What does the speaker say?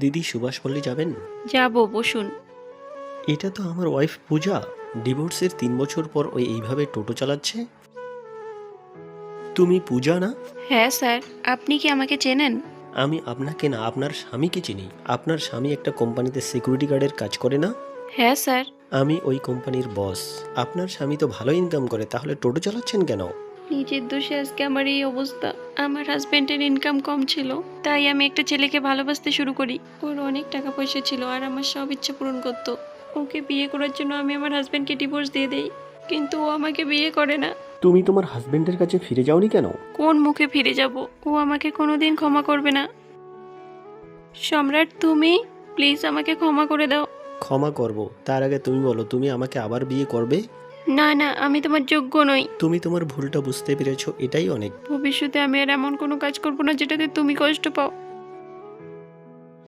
দিদি সুভাষ পল্লী যাবেন? যাবো, বসুন। এটা তো আমার ওয়াইফ পূজা। ডিভোর্সের 3 বছর পর ওই এইভাবে টোটো চালাচ্ছে। তুমি পূজা না? হ্যাঁ স্যার, আপনি কি আমাকে চেনেন? আমি আপনাকে না, আপনার স্বামীকে চিনি। আপনার স্বামী একটা কোম্পানিতে সিকিউরিটি গার্ডের কাজ করে না? হ্যাঁ স্যার। আমি ওই কোম্পানির বস। আপনার স্বামী তো ভালো ইনকাম করে, তাহলে টোটো চালাচ্ছেন কেন? নিজের দোষে আজকে আমার এই অবস্থা। আমার হাজবেন্ডের ইনকাম কম ছিল, তাই আমি একটা ছেলেকে ভালোবাসতে শুরু করি। ওর অনেক টাকা পয়সা ছিল আর আমার সব ইচ্ছা পূরণ করতো। ওকে বিয়ে করার জন্য আমি আমার হাজবেন্ডকে ডিভোর্স দিয়ে দেই, কিন্তু ও আমাকে বিয়ে করে না। তুমি তোমার হাজবেন্ডের কাছে ফিরে যাওনি কেন? কোন মুখে ফিরে যাব? ও আমাকে কোনোদিন ক্ষমা করবে না। সম্রাট, তুমি প্লিজ আমাকে ক্ষমা করে দাও। ক্ষমা করব, তার আগে তুমি বলো, তুমি আমাকে আবার বিয়ে করবে? না না, আমি তোমার যোগ্য নই। তুমি তোমার ভুলটা বুঝতে পেরেছো, এটাই অনেক। ভবিষ্যতে আমি আর এমন কোনো কাজ করবো না যেটাতে তুমি কষ্ট পাও।